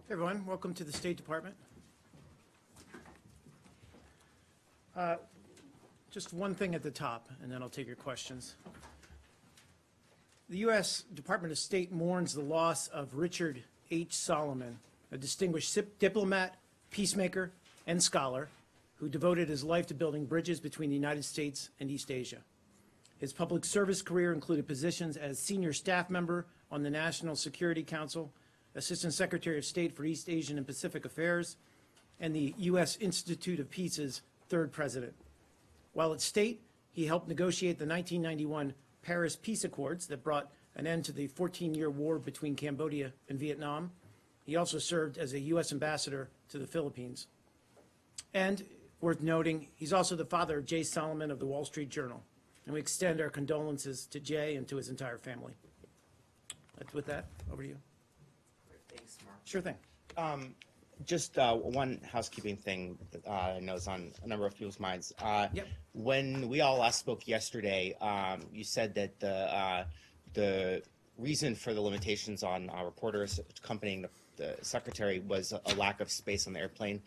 Hey everyone, welcome to the State Department. Just one thing at the top, and then I'll take your questions. The U.S. Department of State mourns the loss of Richard H. Solomon, a distinguished diplomat, peacemaker, and scholar who devoted his life to building bridges between the United States and East Asia. His public service career included positions as senior staff member on the National Security Council, Assistant Secretary of State for East Asian and Pacific Affairs, and the U.S. Institute of Peace's third president. While at State, he helped negotiate the 1991 Paris Peace Accords that brought an end to the 14-year war between Cambodia and Vietnam. He also served as a U.S. ambassador to the Philippines. And, worth noting, he's also the father of Jay Solomon of the Wall Street Journal. And we extend our condolences to Jay and to his entire family. With that, over to you. Thanks, Mark. Sure thing. Just one housekeeping thing that I know is on a number of people's minds. Yep. When we all last spoke yesterday, you said that the reason for the limitations on reporters accompanying the secretary was a lack of space on the airplane.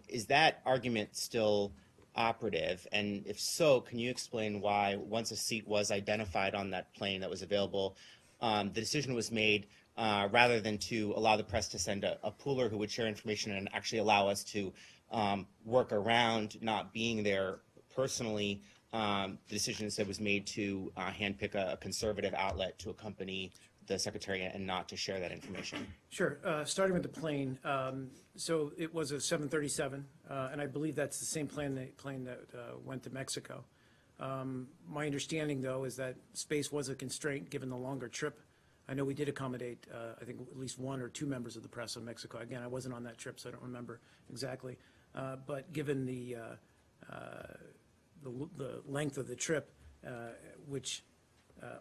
Is that argument still operative? And if so, can you explain why, once a seat was identified on that plane that was available, the decision was made rather than to allow the press to send a pooler who would share information and actually allow us to work around not being there personally? The decision instead was made to handpick a conservative outlet to accompany the secretary and not to share that information. Sure. Starting with the plane, so it was a 737, and I believe that's the same plane that went to Mexico. My understanding, though, is that space was a constraint given the longer trip. I know we did accommodate, I think, at least one or two members of the press in Mexico. Again, I wasn't on that trip, so I don't remember exactly. But given the length of the trip, which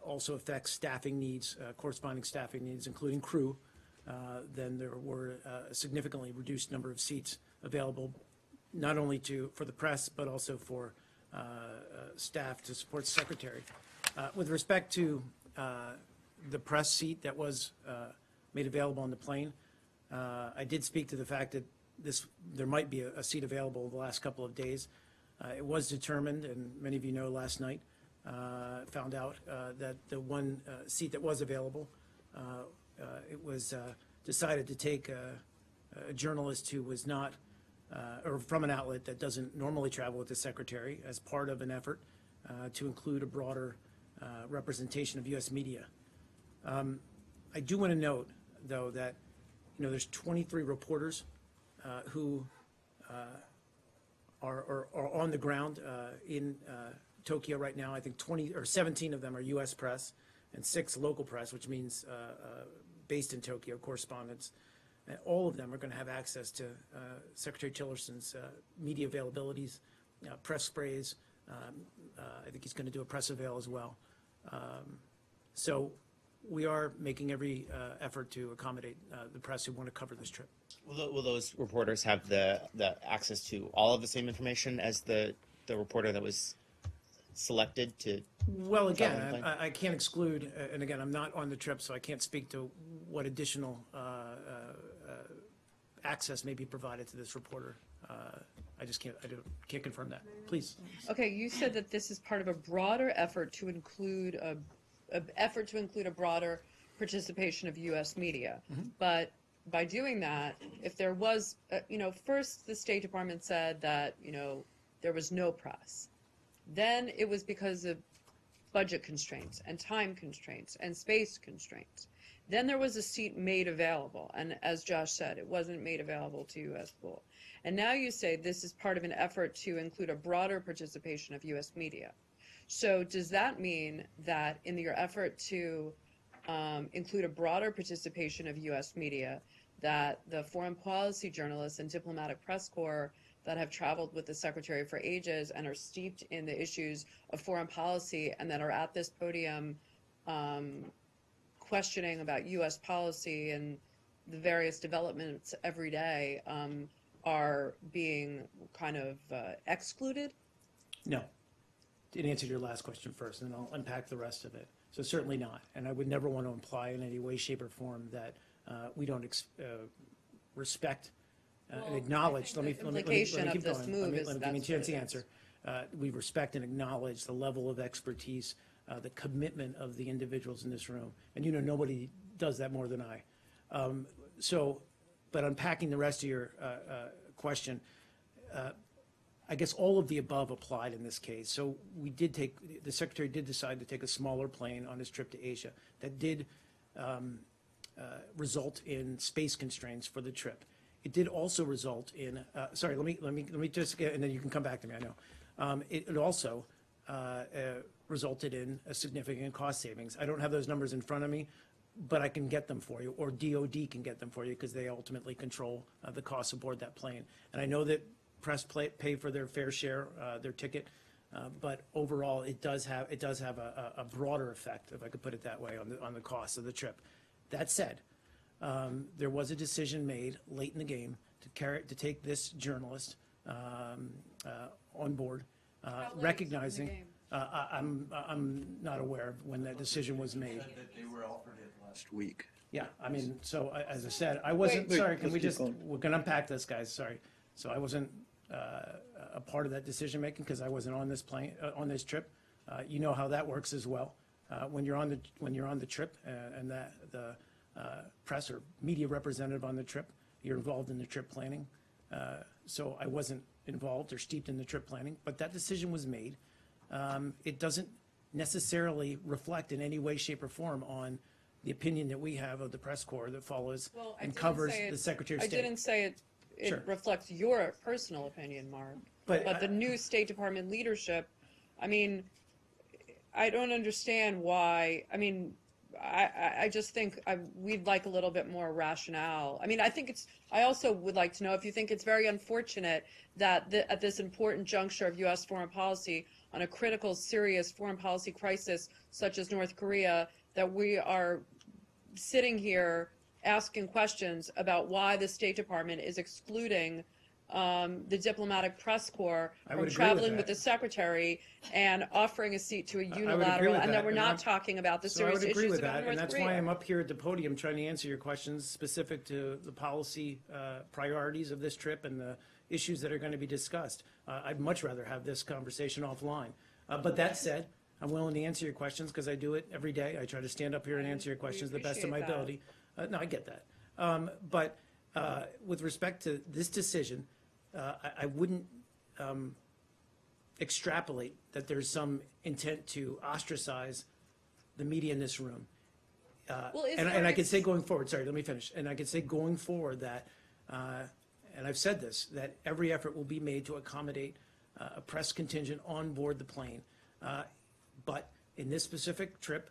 also affects staffing needs, corresponding staffing needs, including crew, then there were a significantly reduced number of seats available, not only for the press, but also for staff to support the secretary. With respect to the press seat that was made available on the plane, I did speak to the fact that there might be a seat available the last couple of days. It was determined, and many of you know last night, found out that the one seat that was available, it was decided to take a journalist who was not, or from an outlet that doesn't normally travel with the secretary, as part of an effort to include a broader representation of U.S. media. I do want to note, though, that there's 23 reporters who are on the ground in Tokyo right now. I think 17 of them are U.S. press and 6 local press, which means based in Tokyo correspondents. And all of them are going to have access to Secretary Tillerson's media availabilities, press sprays. I think he's going to do a press avail as well. So we are making every effort to accommodate the press who want to cover this trip. Will those reporters have the access to all of the same information as the reporter that was selected to? Well, again, I can't exclude, and again, I'm not on the trip, so I can't speak to what additional access may be provided to this reporter. I just can't confirm that. Please. Okay, you said that this is part of a broader effort to include a broader participation of U.S. media. Mm-hmm. But by doing that, if there was, first the State Department said that, there was no press. Then it was because of budget constraints and time constraints and space constraints. Then there was a seat made available. And as Josh said, it wasn't made available to U.S. pool. And now you say this is part of an effort to include a broader participation of U.S. media. So does that mean that in your effort to include a broader participation of U.S. media, that the foreign policy journalists and diplomatic press corps that have traveled with the Secretary for ages and are steeped in the issues of foreign policy and that are at this podium questioning about U.S. policy and the various developments every day are being kind of excluded? No. To answer your last question first, and then I'll unpack the rest of it. So certainly not. And I would never want to imply in any way, shape, or form that we don't respect Well, and acknowledge, I let me, think let the me, let me, let implication me of keep this going. move is Let me give me a that's chance to what it answer. We respect and acknowledge the level of expertise, the commitment of the individuals in this room. And nobody does that more than I. But unpacking the rest of your question, I guess all of the above applied in this case. So the Secretary did decide to take a smaller plane on his trip to Asia. That did result in space constraints for the trip. It did also result in, sorry, let me just get, and then you can come back to me, I know. It also resulted in a significant cost savings. I don't have those numbers in front of me, but I can get them for you, or DOD can get them for you, because they ultimately control the costs aboard that plane. And I know that press pay for their fair share, their ticket, but overall, it does have a broader effect, if I could put it that way, on the cost of the trip. That said, there was a decision made late in the game to take this journalist on board, recognizing. I'm not aware of when that decision was made. Said that they were offered it last week. Yeah, I mean, so as I said, I wasn't, Wait, sorry, can let's we keep just, going. we're gonna unpack this, guys, sorry. So I wasn't a part of that decision making because I wasn't on this plane, on this trip. You know how that works as well. When you're on the trip and the press or media representative on the trip, you're involved in the trip planning. So I wasn't involved or steeped in the trip planning, but that decision was made. It doesn't necessarily reflect in any way, shape, or form on the opinion that we have of the press corps that follows and covers the Secretary of State. I didn't say it Sure. reflects your personal opinion, Mark. But The new State Department leadership, I mean, I don't understand why, I mean, I just think we'd like a little bit more rationale. I mean, I also would like to know if you think it's very unfortunate that at this important juncture of U.S. foreign policy, on a critical, serious foreign policy crisis such as North Korea, that we are sitting here asking questions about why the State Department is excluding the diplomatic press corps I from would agree with traveling with that. the secretary and offering a seat to a I would agree unilateral, with and that we're and not I'm- talking about the So I serious would agree issues with about that, North and that's Korea. why I'm up here at the podium trying to answer your questions specific to the policy priorities of this trip and the issues that are going to be discussed. I'd much rather have this conversation offline. But that said, I'm willing to answer your questions because I do it every day. I try to stand up here and answer your questions to the best of my appreciate that. ability. No, I get that. But with respect to this decision, I wouldn't extrapolate that there's some intent to ostracize the media in this room. Well, is And there I ex- could say going forward, sorry, let me finish. And I could say going forward that, and I've said this, that every effort will be made to accommodate a press contingent on board the plane. But in this specific trip,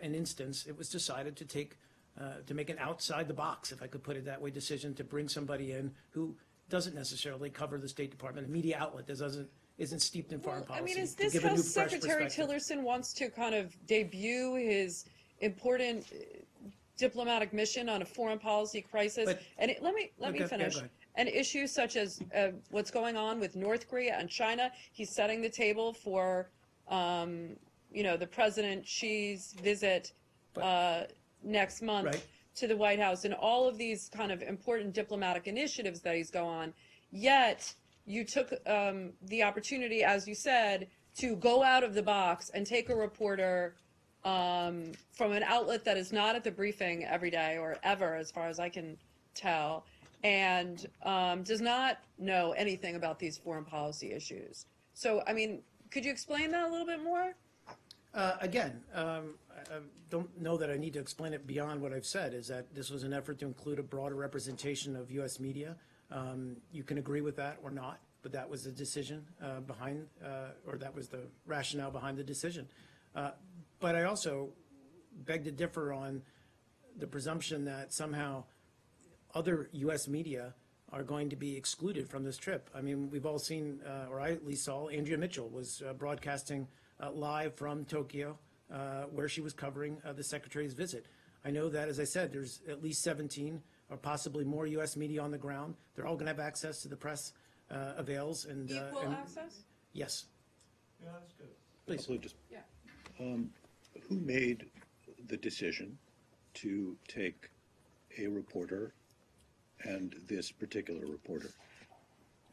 an instance, it was decided to make an outside the box, if I could put it that way, decision to bring somebody in who doesn't necessarily cover the State Department, a media outlet that isn't steeped in foreign Well, I policy. mean, is to this give a how new, fresh Secretary perspective. Tillerson wants to kind of debut his important diplomatic mission on a foreign policy crisis? But- Let me Okay, yeah, finish. go ahead. An issue such as what's going on with North Korea and China, he's setting the table for, the President Xi's visit next month Right. to the White House, and all of these kind of important diplomatic initiatives that he's going on. Yet you took the opportunity, as you said, to go out of the box and take a reporter from an outlet that is not at the briefing every day or ever, as far as I can tell, and does not know anything about these foreign policy issues. So, I mean, could you explain that a little bit more? Again, I don't know that I need to explain it beyond what I've said, is that this was an effort to include a broader representation of U.S. media. You can agree with that or not, but that was the decision behind, or that was the rationale behind the decision. But I also beg to differ on the presumption that somehow other U.S. media are going to be excluded from this trip. I mean, we've all seen, or I at least saw, Andrea Mitchell was broadcasting live from Tokyo, where she was covering the Secretary's visit. I know that, as I said, there's at least 17 or possibly more U.S. media on the ground. They're all going to have access to the press avails. And, Equal and- access? Yes, Yeah, that's good. please. So just, Yeah. who made the decision to take a reporter and this particular reporter?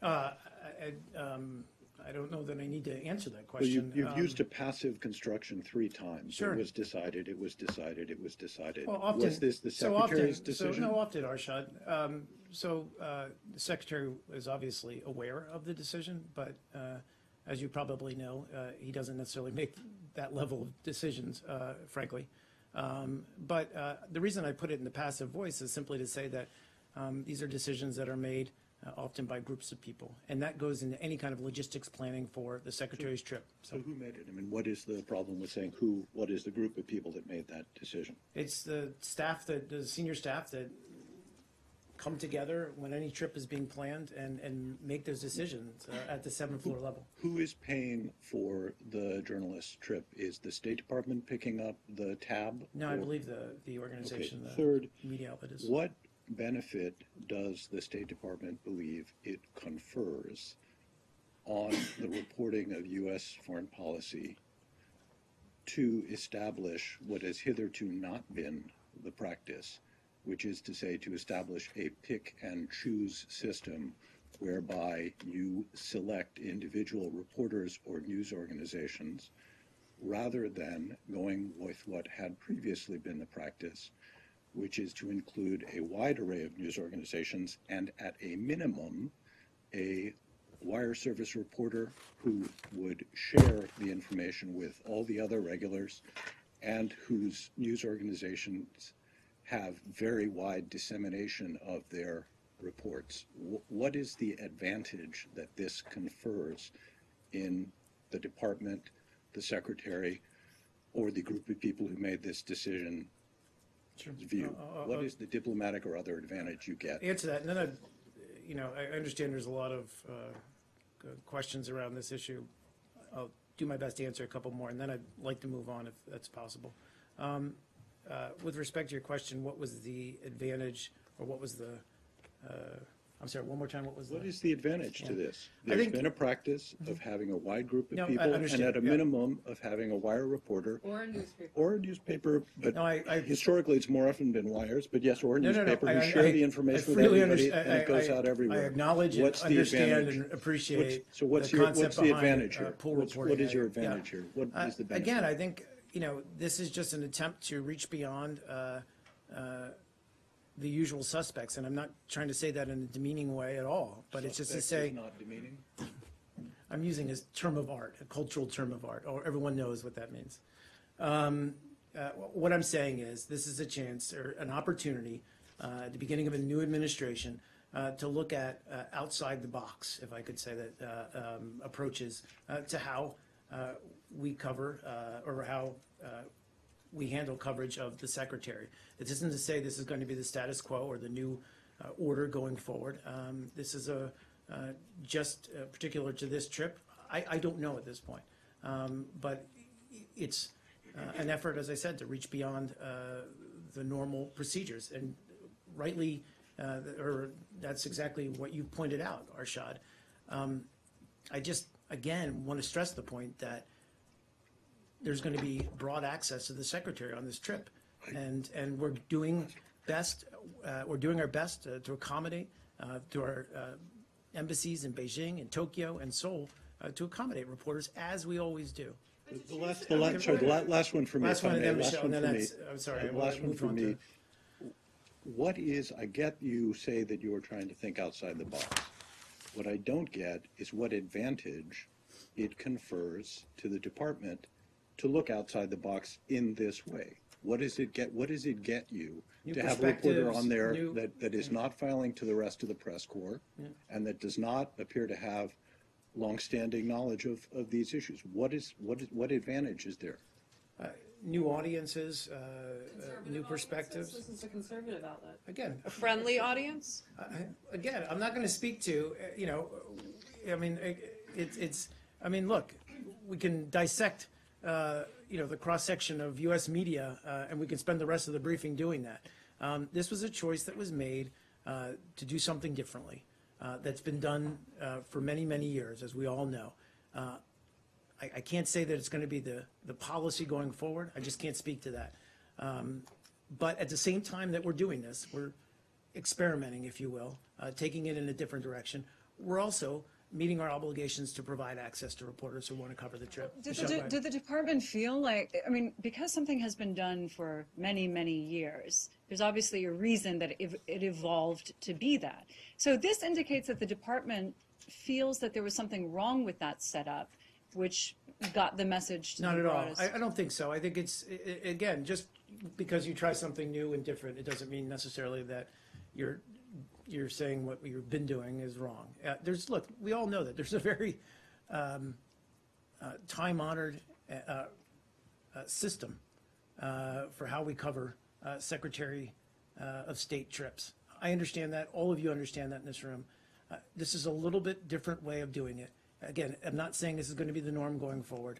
I don't know that I need to answer that Well, question. you've used a passive construction 3 times. Sure. It was decided, it was decided, it was decided. Well, often, Was this the so Secretary's often, decision? So, no, often, Arshad. The Secretary is obviously aware of the decision, but as you probably know, he doesn't necessarily make that level of decisions, frankly. But the reason I put it in the passive voice is simply to say that these are decisions that are made often by groups of people, and that goes into any kind of logistics planning for the Secretary's trip. So who made it? I mean, what is the problem with saying what is the group of people that made that decision? It's the senior staff that come together when any trip is being planned and make those decisions at the 7th floor level. Who is paying for the journalist's trip? Is the State Department picking up the tab? No, I Or- believe the organization, Okay. the Third, media outlet is. what benefit does the State Department believe it confers on the reporting of U.S. foreign policy to establish what has hitherto not been the practice, which is to say to establish a pick and choose system whereby you select individual reporters or news organizations rather than going with what had previously been the practice, which is to include a wide array of news organizations and at a minimum a wire service reporter who would share the information with all the other regulars and whose news organizations have very wide dissemination of their reports. What is the advantage that this confers in the department, the secretary, or the group of people who made this decision view? What is the diplomatic or other advantage you get? Answer that, and then I understand there's a lot of questions around this issue. I'll do my best to answer a couple more, and then I'd like to move on if that's possible. With respect to your question, what was the advantage, or what was the, I'm sorry, one more time, what was What the? is the advantage to this? I There's think- been a practice of having a wide group No, I of people, and understand, at a yeah. minimum of having a wire reporter Or a newspaper. or a newspaper, but No, I- historically it's more often been wires, but yes, or a No, newspaper who I- share I- the I information with freely everybody understand- and it goes I- out everywhere. I acknowledge and What's the understand advantage? and appreciate So what's the your, concept what's the behind, advantage here? pool What reporting. is your Yeah. advantage here? What is the benefit? Again, I think, this is just an attempt to reach beyond the usual suspects, and I'm not trying to say that in a demeaning way at all, but it's just to Suspect say, is not demeaning? I'm using a term of art, a cultural term of art, or everyone knows what that means. What I'm saying is, this is a chance or an opportunity at the beginning of a new administration to look at outside the box, if I could say that, approaches to how we cover or how we handle coverage of the secretary. It isn't to say this is going to be the status quo or the new order going forward. This is just particular to this trip. I don't know at this point, but it's an effort, as I said, to reach beyond the normal procedures, and rightly, or that's exactly what you pointed out, Arshad. I just again want to stress the point that there's going to be broad access to the secretary on this trip, and we're doing our best to accommodate to our embassies in Beijing and Tokyo and Seoul to accommodate reporters, as we always do. The last one for me. Last if I one, and may, then last Michelle, one and then for me. that's, I'm sorry, The I last one moved for on me. to. What is, I get you say that you are trying to think outside the box. What I don't get is what advantage it confers to the department to look outside the box in this way. What does it get you New to have a reporter perspectives, on there new- that is not filing to the rest of the press corps and that does not appear to have longstanding knowledge of these issues? What advantage is there? New audiences, new perspectives. This is a conservative outlet. Again, A friendly audience? again, I'm not going to speak to, I mean, look, we can dissect, the cross-section of U.S. media, and we can spend the rest of the briefing doing that. This was a choice that was made to do something differently. That's been done for many, many years, as we all know. I can't say that it's going to be the policy going forward. I just can't speak to that. But at the same time that we're doing this, we're experimenting, if you will, taking it in a different direction. We're also meeting our obligations to provide access to reporters who want to cover the trip. Did Michelle, the, go ahead. did the department feel like, I mean, because something has been done for many, many years, there's obviously a reason that it evolved to be that. So this indicates that the department feels that there was something wrong with that setup, which got the message to Not the at all. broadest. I don't think so. I think it's, again, just because you try something new and different, it doesn't mean necessarily that you're saying what you've been doing is wrong. Look, we all know that there's a very time-honored system for how we cover Secretary of State trips. I understand that. All of you understand that in this room. This is a little bit different way of doing it. Again, I'm not saying this is going to be the norm going forward.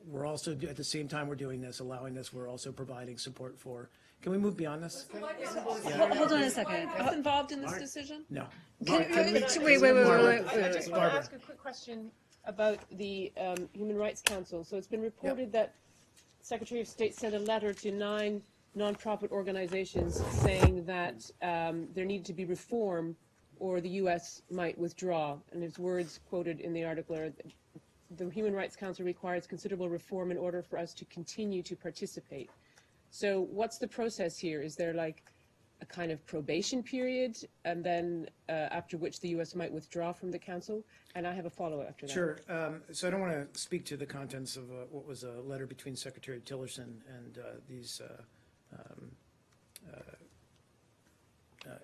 We're also, at the same time we're doing this, allowing this, we're also providing support for. Can we move beyond this? Hold on a second. What's involved in this decision? No. Wait. I just want to ask a quick question about the Human Rights Council. So it's been reported that Secretary of State sent a letter to 9 nonprofit organizations saying that there needed to be reform or the U.S. might withdraw. And his words quoted in the article are, the Human Rights Council requires considerable reform in order for us to continue to participate. So what's the process here? Is there like a kind of probation period and then after which the U.S. might withdraw from the council? And I have a follow-up after that. Sure. So I don't want to speak to the contents of what was a letter between Secretary Tillerson and these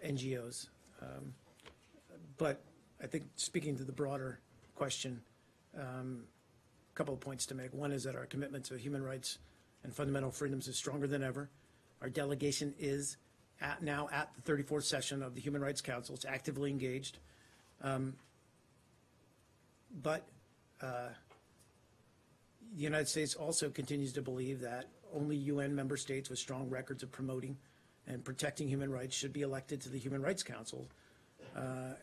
NGOs. But I think speaking to the broader question, a couple of points to make. One is that our commitment to human rights and fundamental freedoms is stronger than ever. Our delegation is now at the 34th session of the Human Rights Council. It's actively engaged. But the United States also continues to believe that only UN member states with strong records of promoting and protecting human rights should be elected to the Human Rights Council. I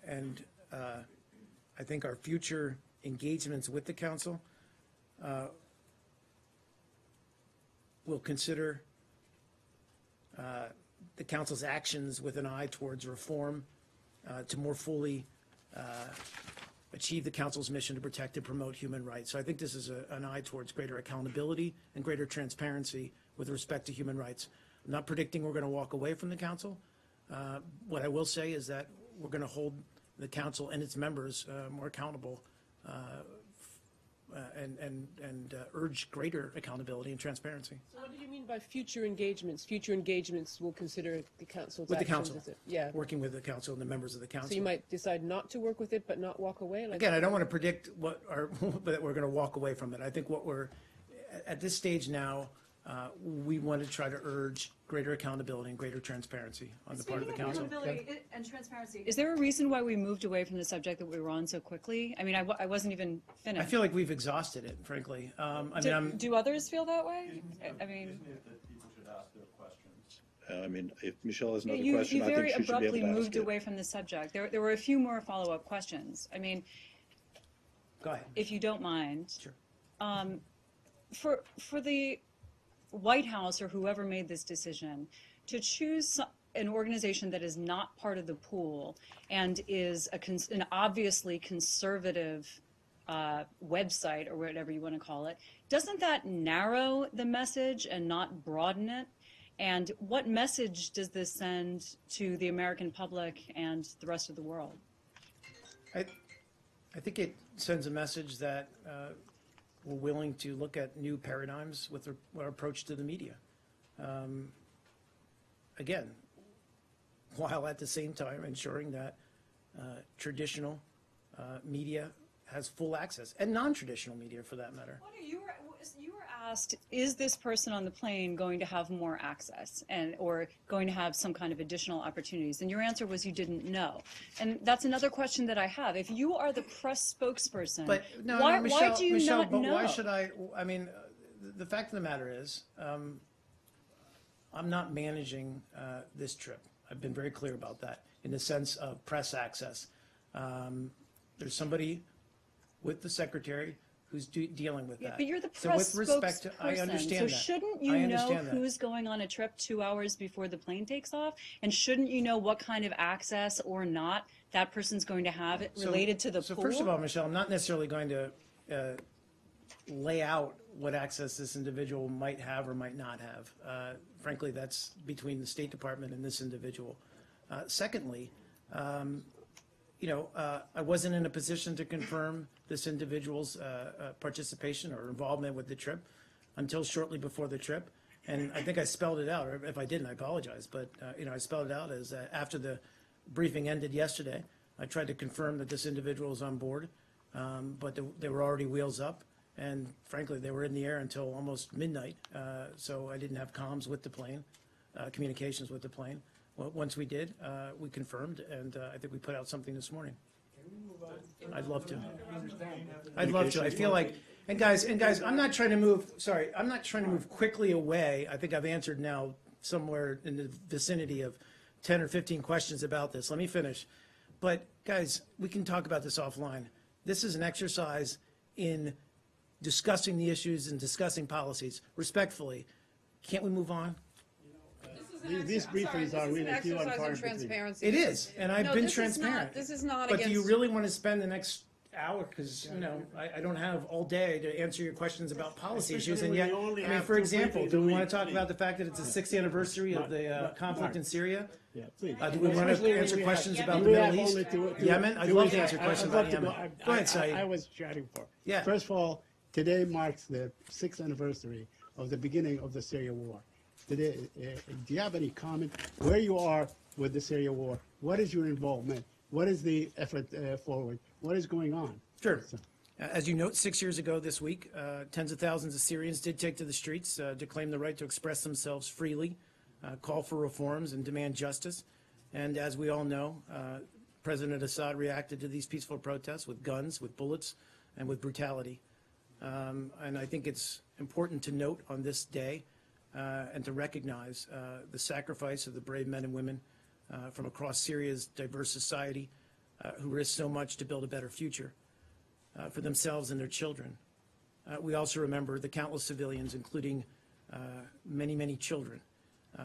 think our future engagements with the Council will consider the Council's actions with an eye towards reform to more fully achieve the Council's mission to protect and promote human rights. So I think this is an eye towards greater accountability and greater transparency with respect to human rights. I'm not predicting we're going to walk away from the Council. What I will say is that we're going to hold the Council and its members more accountable and urge greater accountability and transparency. So what do you mean by future engagements? Future engagements will consider the council's With the actions, Council. is it? Yeah. Working with the Council and the members of the Council. So you might decide not to work with it, but not walk away? Like, Again, I don't want to predict that we're going to walk away from it. I think at this stage now, we want to try to urge greater accountability and greater transparency on the part of the Council. Accountability and transparency. Is there a reason why we moved away from the subject that we were on so quickly? I mean, I wasn't even finished. I feel like we've exhausted it, frankly. Do others feel that way? I mean, People should ask their questions. I mean, if Michelle has another you question, I very think she should be able abruptly to ask moved it. away from the subject. There were a few more follow-up questions. I mean, Go ahead. if you don't mind. Sure. For the White House or whoever made this decision to choose an organization that is not part of the pool and is an obviously conservative website or whatever you want to call it, doesn't that narrow the message and not broaden it? And what message does this send to the American public and the rest of the world? I think it sends a message that we're willing to look at new paradigms with our approach to the media. Again, while at the same time ensuring that traditional media has full access, and non-traditional media for that matter. You were asked, is this person on the plane going to have more access or going to have some kind of additional opportunities? And your answer was you didn't know. And that's another question that I have. If you are the press spokesperson, Michelle, why do you not but know? why should I mean, the fact of the matter is, I'm not managing this trip. I've been very clear about that in the sense of press access. There's somebody with the Secretary who's dealing with that. But you're the So press with respect to, I spokesperson, understand so that. shouldn't I you know understand that. who's going on a trip 2 hours before the plane takes off? And shouldn't you know what kind of access or not that person's going to have related to the So pool? first of all, Michelle, I'm not necessarily going to lay out what access this individual might have or might not have. Frankly, that's between the State Department and this individual. Secondly, I wasn't in a position to confirm this individual's participation or involvement with the trip until shortly before the trip. And I think I spelled it out, or if I didn't, I apologize. But, I spelled it out as after the briefing ended yesterday, I tried to confirm that this individual was on board, but they were already wheels up. And frankly, they were in the air until almost midnight. So I didn't have comms with the plane, communications with the plane. Well, once we did, we confirmed, and I think we put out something this morning. I'd love to. I'd love to. I feel like, and guys, I'm not trying to move quickly away. I think I've answered now somewhere in the vicinity of 10 or 15 questions about this. Let me finish. But guys, we can talk about this offline. This is an exercise in discussing the issues and discussing policies. Respectfully, can't we move on? These briefings are really few and far in between. Transparency. It is, and I've been this transparent. This is not But against. do you really want to spend the next hour, because, I don't have all day to answer your questions about policy issues, and yet, Especially when you only I mean, have for 2 example, briefings do we a want week, to talk please. about the fact that it's the 6th anniversary of the conflict in Syria? Yeah, please. Do we want Especially to when answer we questions have- about we the have Middle only East? two- Yemen? I'd two love weeks. to answer questions about Yemen. Go ahead, Saeed. I was chatting for. Yeah. First of all, today marks the 6th anniversary of the beginning of the Syria war. Today, do you have any comment where you are with the Syria war? What is your involvement? What is the effort forward? What is going on? Sure. As you note, 6 years ago this week, tens of thousands of Syrians did take to the streets to claim the right to express themselves freely, call for reforms, and demand justice. And as we all know, President Assad reacted to these peaceful protests with guns, with bullets, and with brutality. And I think it's important to note on this day and to recognize the sacrifice of the brave men and women from across Syria's diverse society who risked so much to build a better future for themselves and their children. We also remember the countless civilians, including many, many children,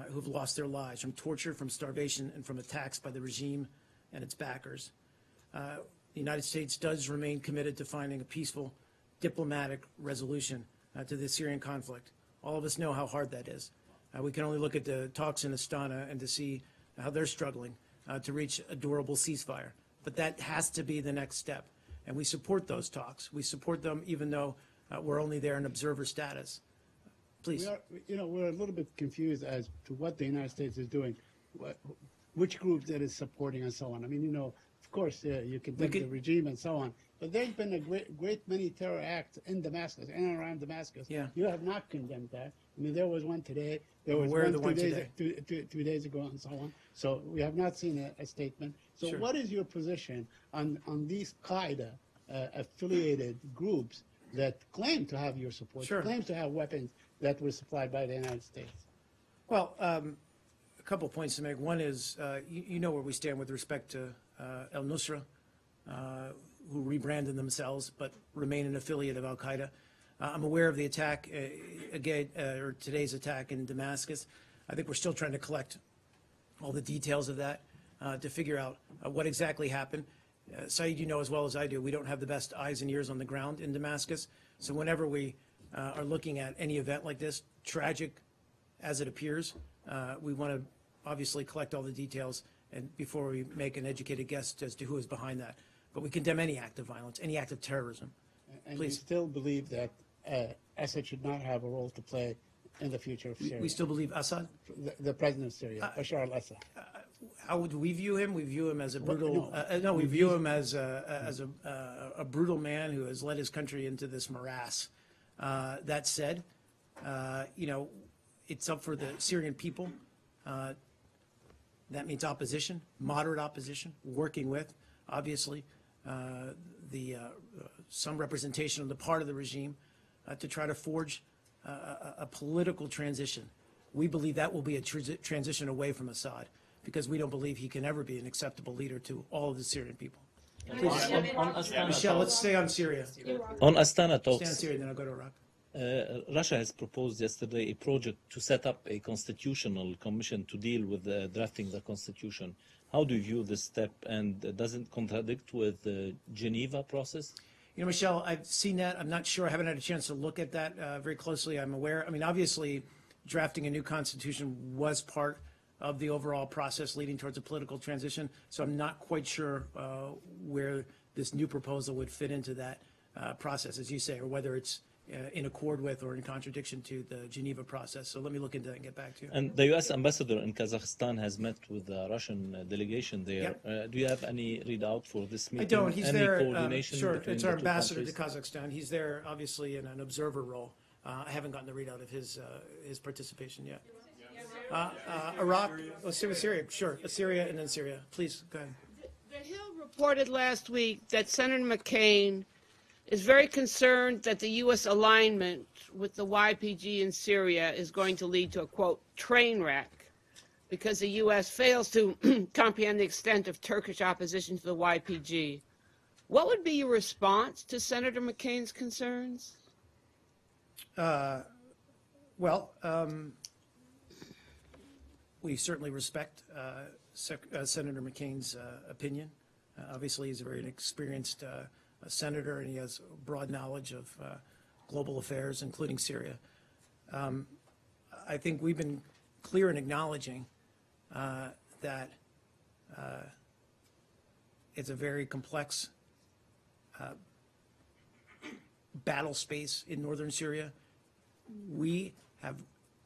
who have lost their lives from torture, from starvation, and from attacks by the regime and its backers. The United States does remain committed to finding a peaceful, diplomatic resolution to the Syrian conflict. All of us know how hard that is. We can only look at the talks in Astana and to see how they're struggling to reach a durable ceasefire. But that has to be the next step. And we support those talks. We support them even though we're only there in observer status. Please. We're a little bit confused as to what the United States is doing, which group that is supporting and so on. I mean, of course, you condemn the regime and so on, but there's been a great many terror acts in Damascus, in and around Damascus. Yeah. You have not condemned that. I mean, there was one today. There was Aware of one the 2 one days, 2 days ago and so on. So we have not seen a statement. So Sure. what is your position on these Qaeda affiliated groups that claim to have your support, Sure. claims to have weapons that were supplied by the United States? Well, a couple of points to make. One is, you know where we stand with respect to al-Nusra, who rebranded themselves but remain an affiliate of al-Qaeda. I'm aware of the attack, or today's attack in Damascus. I think we're still trying to collect all the details of that to figure out what exactly happened. Saeed, you know as well as I do, we don't have the best eyes and ears on the ground in Damascus. So whenever we are looking at any event like this, tragic as it appears, we want to obviously collect all the details and before we make an educated guess as to who is behind that. But we condemn any act of violence, any act of terrorism. And Please. you still believe that Assad should not have a role to play in the future of Syria? We still believe Assad? The president of Syria, Bashar al-Assad. How would we view him? We view him as a brutal. no. We view him as a brutal man who has led his country into this morass. That said, it's up for the Syrian people. That means opposition, moderate opposition, working with, obviously, some representation on the part of the regime to try to forge a political transition. We believe that will be a transition away from Assad, because we don't believe he can ever be an acceptable leader to all of the Syrian people. On Astana Michelle, let's talks, stay on Syria. on Astana Stay on talks, Syria, then I'll go to Iraq. Russia has proposed yesterday a project to set up a constitutional commission to deal with drafting the constitution. How do you view this step, and does it contradict with the Geneva process? You know, Michelle, I've seen that. I'm not sure. I haven't had a chance to look at that very closely. I'm aware. I mean, obviously, drafting a new constitution was part of the overall process leading towards a political transition. So I'm not quite sure where this new proposal would fit into that process, as you say, or whether it's in accord with or in contradiction to the Geneva process. So let me look into that and get back to you. And the U.S. ambassador in Kazakhstan has met with the Russian delegation there. Do you have any readout for this I meeting? don't. He's any there. coordination Sure, between it's the our two ambassador to countries? Kazakhstan. He's there, obviously, in an observer role. I haven't gotten the readout of his participation yet. Iraq, Syria, sure. Syria and then Syria. Please, go ahead. The Hill reported last week that Senator McCain is very concerned that the U.S. alignment with the YPG in Syria is going to lead to a, quote, train wreck because the U.S. fails to comprehend the extent of Turkish opposition to the YPG. What would be your response to Senator McCain's concerns? We certainly respect Senator McCain's opinion. Obviously, he's a very experienced senator, and he has broad knowledge of global affairs, including Syria. I think we've been clear in acknowledging that it's a very complex battle space in northern Syria. We have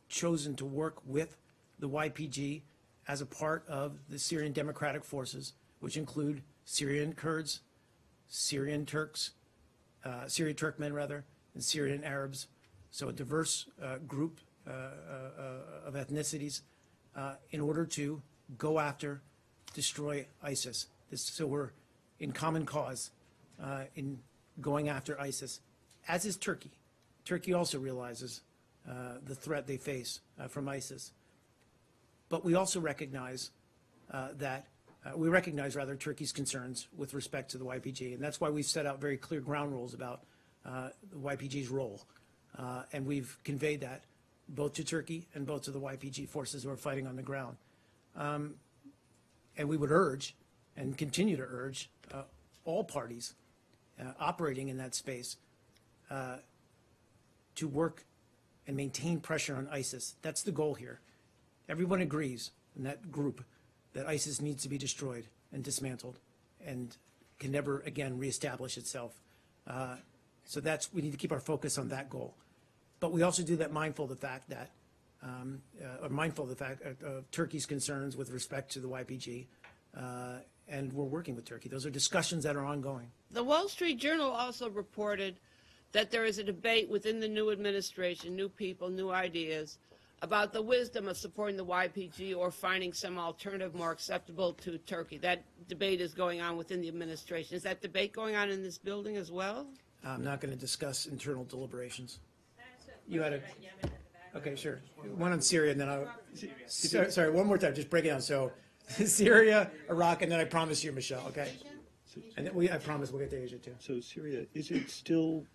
chosen to work with the YPG as a part of the Syrian Democratic Forces, which include Syrian Kurds, Syrian Turks, Syrian Turkmen rather, and Syrian Arabs. So a diverse group of ethnicities in order to go after, destroy ISIS. So we're in common cause in going after ISIS, as is Turkey. Turkey also realizes the threat they face from ISIS. But we also recognize Turkey's concerns with respect to the YPG, and that's why we've set out very clear ground rules about the YPG's role, and we've conveyed that both to Turkey and both to the YPG forces who are fighting on the ground. And we would urge, and continue to urge, all parties operating in that space to work and maintain pressure on ISIS. That's the goal here. Everyone agrees in that group that ISIS needs to be destroyed and dismantled and can never again reestablish itself. So we need to keep our focus on that goal. But we also do that mindful of the fact that, of Turkey's concerns with respect to the YPG, and we're working with Turkey. Those are discussions that are ongoing. The Wall Street Journal also reported that there is a debate within the new administration, new people, new ideas, about the wisdom of supporting the YPG or finding some alternative more acceptable to Turkey. That debate is going on within the administration. Is that debate going on in this building as well? I'm not going to discuss internal deliberations. You had a... Okay, sure. One on Syria, and then I'll... Sorry, one more time. Just break it down. So Syria, Iraq, and then I promise you, Michelle, okay? And then I promise we'll get to Asia, too. So Syria, is it still,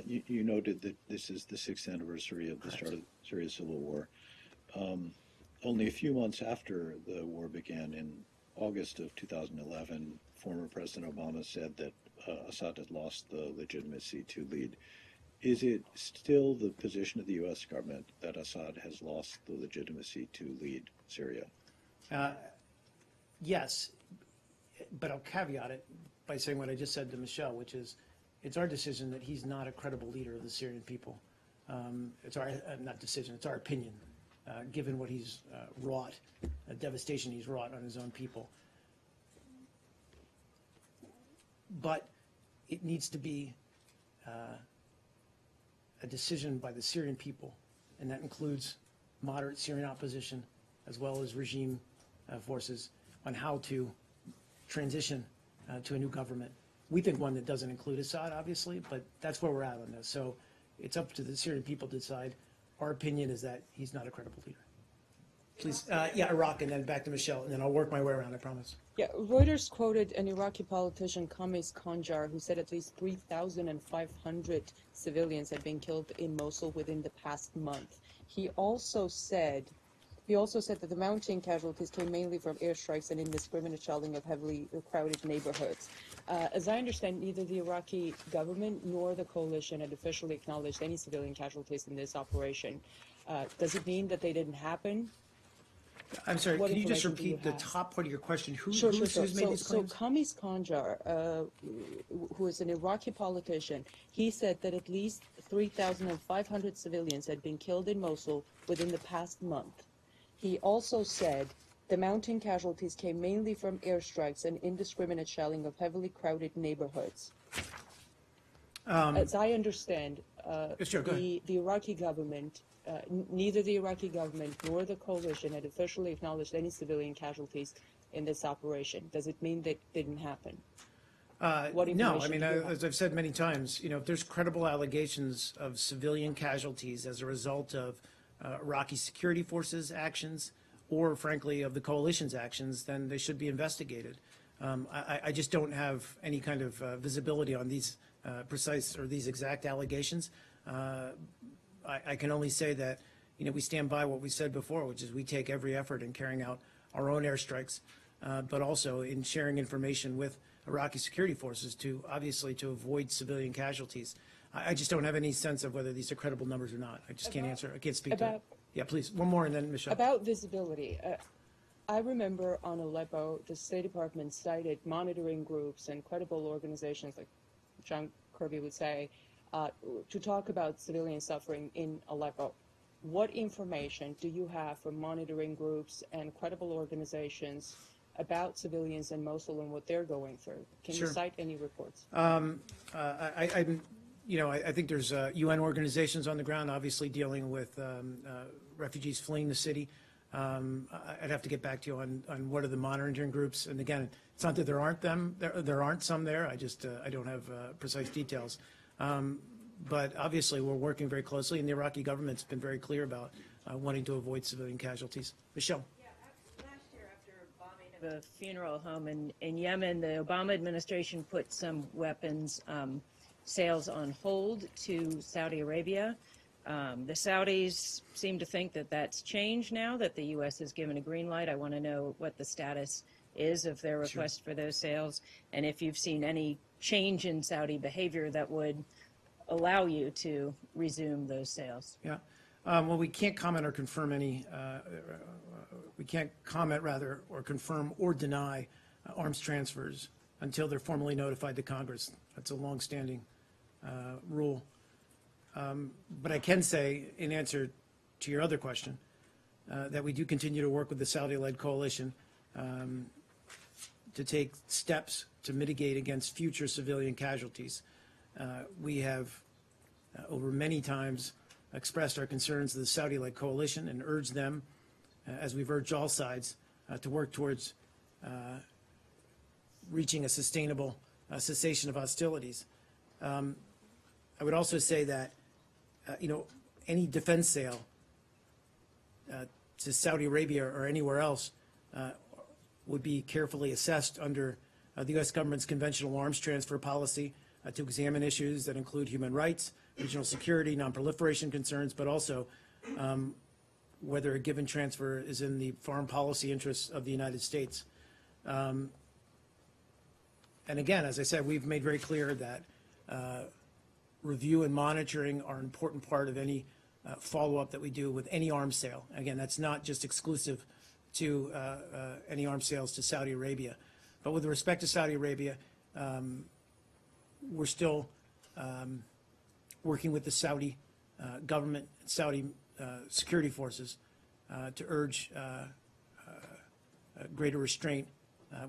you noted that this is the 6th anniversary of the start of Syria's civil war. Only a few months after the war began, in August of 2011, former President Obama said that Assad had lost the legitimacy to lead. Is it still the position of the U.S. government that Assad has lost the legitimacy to lead Syria? Yes, but I'll caveat it by saying what I just said to Michelle, which is it's our decision that he's not a credible leader of the Syrian people. It's our, not decision, it's our opinion, given what he's wrought, the devastation he's wrought on his own people. But it needs to be a decision by the Syrian people, and that includes moderate Syrian opposition as well as regime forces on how to transition to a new government. We think one that doesn't include Assad, obviously, but that's where we're at on this. So it's up to the Syrian people to decide. Our opinion is that he's not a credible leader. Please, yeah, Iraq, and then back to Michelle, and then I'll work my way around, I promise. Yeah, Reuters quoted an Iraqi politician, Kamis Khanjar, who said at least 3,500 civilians had been killed in Mosul within the past month. He also said that the mounting casualties came mainly from airstrikes and indiscriminate shelling of heavily crowded neighborhoods. As I understand, neither the Iraqi government nor the coalition had officially acknowledged any civilian casualties in this operation. Does it mean that they didn't happen? I'm sorry, What can you just information do you repeat the have? top part of your question? Sure. Who's made these claims? So Kamis Khanjar, who is an Iraqi politician, he said that at least 3,500 civilians had been killed in Mosul within the past month. He also said the mounting casualties came mainly from airstrikes and indiscriminate shelling of heavily crowded neighborhoods. As I understand, Sure, go ahead. the Iraqi government, neither the Iraqi government nor the coalition had officially acknowledged any civilian casualties in this operation. Does it mean that didn't happen? What No, I information mean, do you have? as I've said many times, if there's credible allegations of civilian casualties as a result of Iraqi security forces' actions or, frankly, of the coalition's actions, then they should be investigated. I just don't have any kind of visibility on these precise or these exact allegations. I can only say that, we stand by what we said before, which is we take every effort in carrying out our own airstrikes, but also in sharing information with Iraqi security forces to avoid civilian casualties. I just don't have any sense of whether these are credible numbers or not. I just can't answer. I can't speak to it. Yeah, please. One more and then Michelle. About visibility, I remember on Aleppo, the State Department cited monitoring groups and credible organizations, like John Kirby would say, to talk about civilian suffering in Aleppo. What information do you have from monitoring groups and credible organizations about civilians in Mosul and what they're going through? Can you cite any reports? I think there's UN organizations on the ground, obviously dealing with refugees fleeing the city. I'd have to get back to you on what are the monitoring groups. And again, it's not that there aren't them. There aren't some there. I don't have precise details. But obviously, we're working very closely, and the Iraqi government's been very clear about wanting to avoid civilian casualties. Michelle. Last year, after bombing of a funeral home in Yemen, the Obama administration put some weapons sales on hold to Saudi Arabia. The Saudis seem to think that that's changed now, that the U.S. has given a green light. I want to know what the status is of their request for those sales, and if you've seen any change in Saudi behavior that would allow you to resume those sales. Yeah. Well, we can't comment or confirm any. We can't comment, rather, or confirm or deny arms transfers until they're formally notified to Congress. That's a longstanding rule. But I can say, in answer to your other question, that we do continue to work with the Saudi-led coalition to take steps to mitigate against future civilian casualties. We have, over many times, expressed our concerns to the Saudi-led coalition and urged them, as we've urged all sides, to work towards reaching a sustainable cessation of hostilities. I would also say that, any defense sale to Saudi Arabia or anywhere else would be carefully assessed under the U.S. government's conventional arms transfer policy to examine issues that include human rights, regional security, non-proliferation concerns, but also whether a given transfer is in the foreign policy interests of the United States. And again, as I said, we've made very clear that review and monitoring are an important part of any follow-up that we do with any arms sale. Again, that's not just exclusive to any arms sales to Saudi Arabia. But with respect to Saudi Arabia, we're still working with the Saudi government, Saudi security forces to urge greater restraint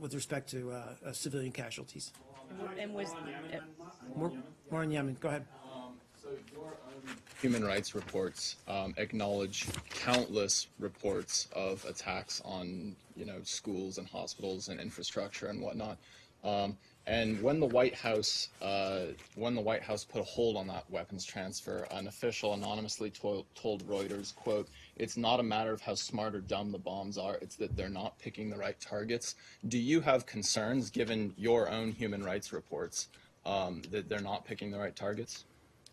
with respect to civilian casualties. And was More in Yemen. Go ahead. So your own human rights reports acknowledge countless reports of attacks on, schools and hospitals and infrastructure and whatnot. And when the White House put a hold on that weapons transfer, an official anonymously told Reuters, quote, it's not a matter of how smart or dumb the bombs are, it's that they're not picking the right targets. Do you have concerns, given your own human rights reports, that they're not picking the right targets?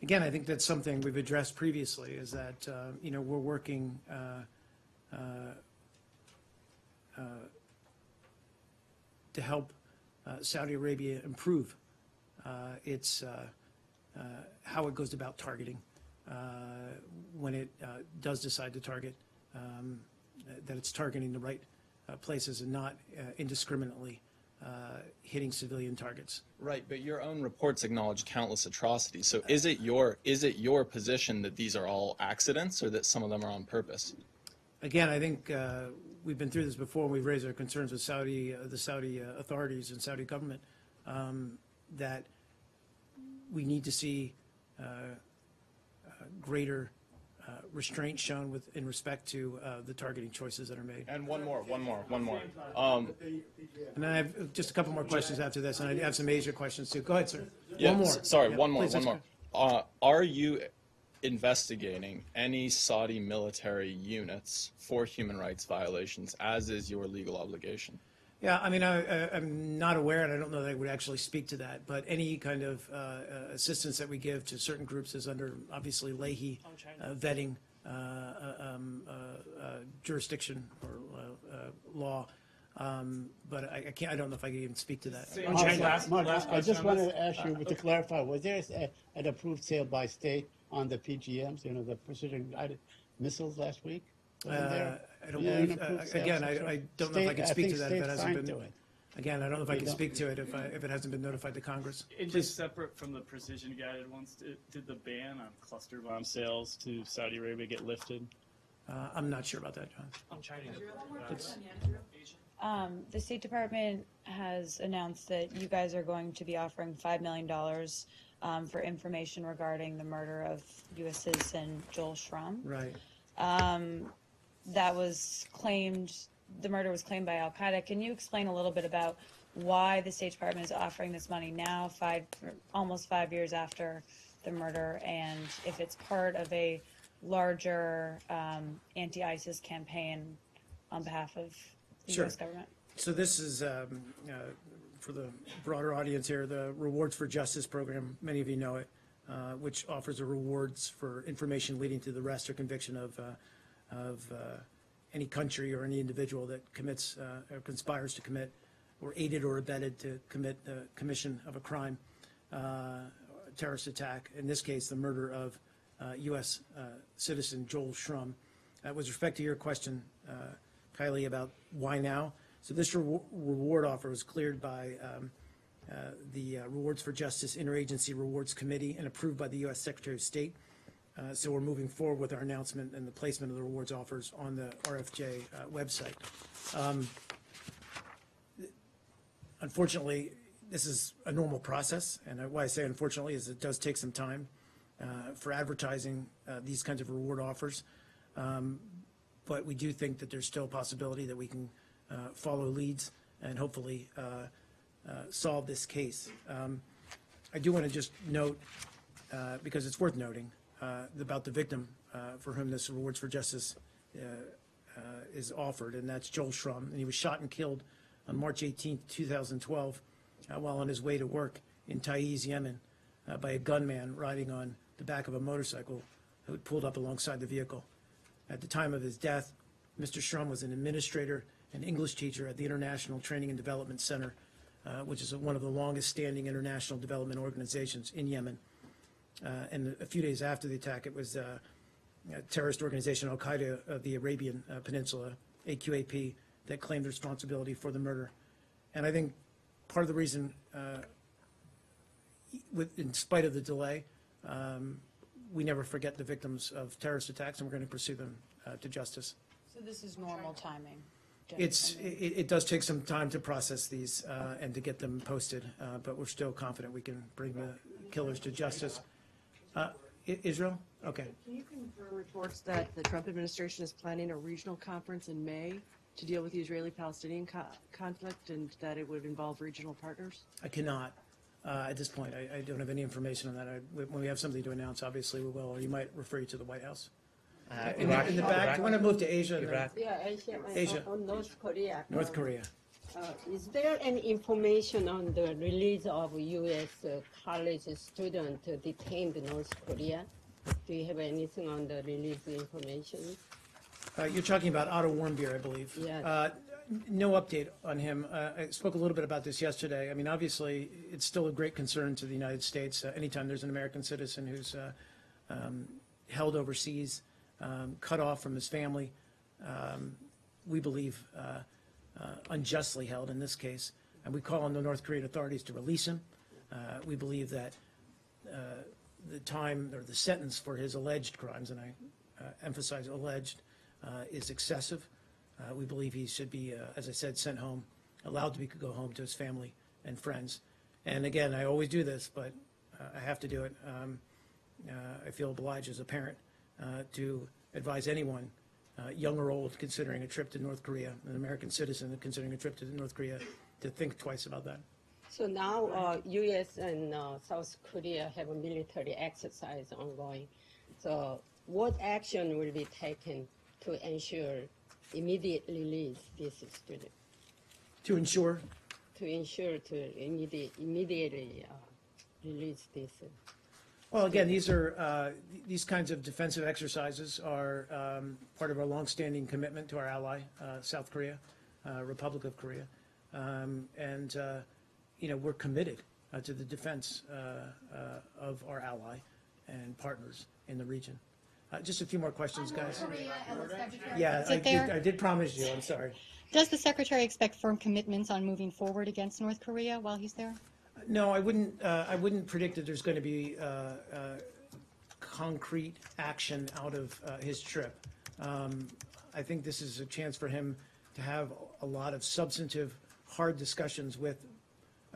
Again, I think that's something we've addressed previously, is that, we're working to help Saudi Arabia improve its how it goes about targeting when it does decide to target, that it's targeting the right places and not indiscriminately hitting civilian targets. Right, but your own reports acknowledge countless atrocities. So is it your position that these are all accidents, or that some of them are on purpose? Again, I think we've been through this before. We've raised our concerns with the Saudi authorities and Saudi government, that we need to see greater restraint shown in respect to the targeting choices that are made. And one more. And I have just a couple more questions after this, and I have some Asia questions too. Go ahead, sir. Yeah, One more. Sorry, Yeah, one more. please, that's Are you investigating any Saudi military units for human rights violations, as is your legal obligation? Yeah, I mean, I'm not aware, and I don't know that I would actually speak to that, but any kind of assistance that we give to certain groups is under, obviously, Leahy vetting jurisdiction or law. But I don't know if I can even speak to that. Mark, I just wanted to ask you to clarify, was there an approved sale by state on the PGMs, the precision-guided missiles last week? I don't believe, again, I don't know if I can speak to that if it hasn't been. Again, I don't know if I can speak to it if it hasn't been notified to Congress. And just separate from the precision-guided ones, did the ban on cluster bomb sales to Saudi Arabia get lifted? I'm not sure about that, John. The State Department has announced that you guys are going to be offering $5 million for information regarding the murder of U.S. citizen Joel Schramm. Right. That was claimed, the murder was claimed by Al Qaeda. Can you explain a little bit about why the State Department is offering this money now, almost 5 years after the murder, and if it's part of a larger anti-ISIS campaign on behalf of the Sure. U.S. government? So this is, for the broader audience here, the Rewards for Justice program. Many of you know it, which offers a rewards for information leading to the arrest or conviction of any country or any individual that commits or conspires to commit or aided or abetted to commit the commission of a crime, terrorist attack. In this case, the murder of U.S. citizen Joel Schramm. With respect to your question, Kylie, about why now? So this reward offer was cleared by the Rewards for Justice Interagency Rewards Committee and approved by the U.S. Secretary of State. So we're moving forward with our announcement and the placement of the rewards offers on the RFJ website. Unfortunately, this is a normal process, and why I say unfortunately is it does take some time for advertising these kinds of reward offers. But we do think that there's still a possibility that we can follow leads and hopefully solve this case. I do want to just note, because it's worth noting, about the victim for whom this Rewards for Justice is offered, and that's Joel Schramm. And he was shot and killed on March 18, 2012, while on his way to work in Taiz, Yemen, by a gunman riding on the back of a motorcycle who had pulled up alongside the vehicle. At the time of his death, Mr. Schramm was an administrator and English teacher at the International Training and Development Center, which is one of the longest-standing international development organizations in Yemen. And a few days after the attack, it was a terrorist organization, Al Qaeda of the Arabian Peninsula, AQAP, that claimed responsibility for the murder. And I think part of the reason, in spite of the delay, we never forget the victims of terrorist attacks, and we're going to pursue them to justice. So this is normal timing? It does take some time to process these and to get them posted, but we're still confident we can bring the killers to justice. Israel? Okay. Can you confirm reports that the Trump administration is planning a regional conference in May to deal with the Israeli-Palestinian conflict, and that it would involve regional partners? I cannot. At this point, I don't have any information on that. When we have something to announce, obviously we will, or you might refer you to the White House. In the back, do you want to move to Asia? and then- Iraq. Yeah, Asia. Asia. On North Korea. North Korea. Is there any information on the release of U.S. College student detained in North Korea? Do you have anything on the release information? You're talking about Otto Warmbier, I believe. Yes. No update on him. I spoke a little bit about this yesterday. I mean, obviously, it's still a great concern to the United States. Anytime there's an American citizen who's held overseas, cut off from his family, we believe unjustly held in this case, and we call on the North Korean authorities to release him. We believe that the time or the sentence for his alleged crimes, and I emphasize alleged, is excessive. We believe he should be, as I said, sent home, allowed to go home to his family and friends. And again, I always do this, but I have to do it. I feel obliged as a parent to advise anyone, young or old, considering a trip to North Korea, an American citizen considering a trip to North Korea, to think twice about that. So now U.S. and South Korea have a military exercise ongoing. So what action will be taken to ensure immediate release this student? To ensure? To ensure to immediately release this. Well, again, these kinds of defensive exercises are part of our longstanding commitment to our ally, South Korea, Republic of Korea, and we're committed to the defense of our ally and partners in the region. Just a few more questions, guys. Yeah, I did promise you. I'm sorry. Does the Secretary expect firm commitments on moving forward against North Korea while he's there? No, I wouldn't. I wouldn't predict that there's going to be concrete action out of his trip. I think this is a chance for him to have a lot of substantive, hard discussions with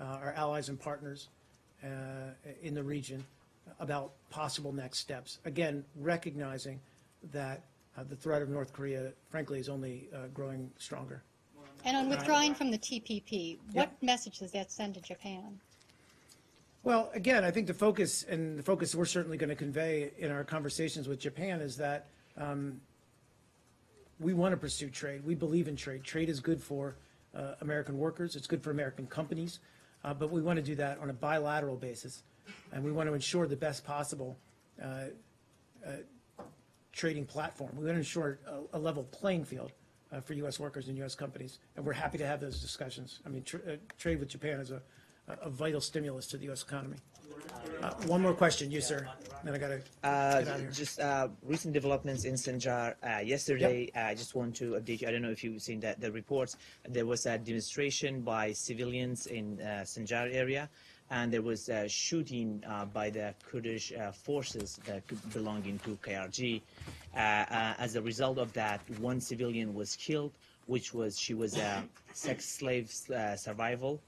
our allies and partners in the region about possible next steps. Again, recognizing that the threat of North Korea, frankly, is only growing stronger. And on withdrawing from the TPP, what message does that send to Japan? Well, again, I think the focus we're certainly going to convey in our conversations with Japan is that we want to pursue trade. We believe in trade. Trade is good for American workers. It's good for American companies. But we want to do that on a bilateral basis. And we want to ensure the best possible trading platform. We want to ensure a level playing field for U.S. workers and U.S. companies. And we're happy to have those discussions. I mean, trade with Japan is a vital stimulus to the U.S. economy. One more question, you, sir. Then I got to get out of here. Just recent developments in Sinjar. Yesterday, I just want to update you. I don't know if you've seen the reports. There was a demonstration by civilians in Sinjar area, and there was a shooting by the Kurdish forces that belonging to KRG. As a result of that, one civilian was killed, she was a sex slave survival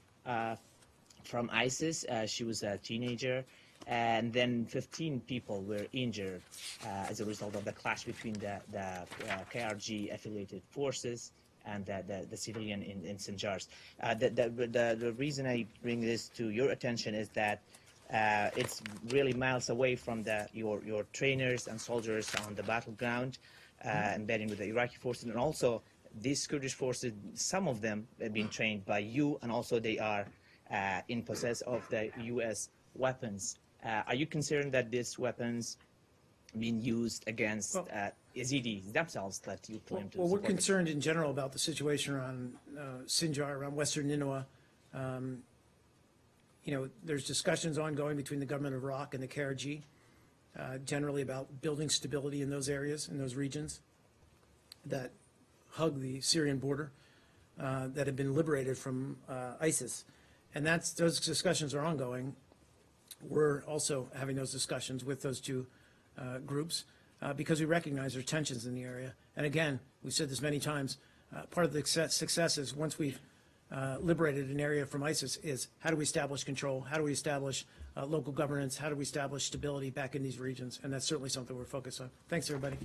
from ISIS. She was a teenager, and then 15 people were injured as a result of the clash between the KRG affiliated forces and the civilian in Sinjar. The reason I bring this to your attention is that it's really miles away from your trainers and soldiers on the battleground, embedding with the Iraqi forces, and also these Kurdish forces, some of them have been trained by you, and also they are in possess of the U.S. weapons. Are you concerned that these weapons being used against Yazidis themselves that you claim to Well, we're support? concerned in general about the situation around Sinjar, around western Nineveh. There's discussions ongoing between the government of Iraq and the KRG, generally about building stability in those areas, in those regions that hug the Syrian border, that have been liberated from ISIS. And those discussions are ongoing. We're also having those discussions with those two groups because we recognize there are tensions in the area. And again, we've said this many times, part of the success is once we've liberated an area from ISIS is how do we establish control, how do we establish local governance, how do we establish stability back in these regions, and that's certainly something we're focused on. Thanks, everybody.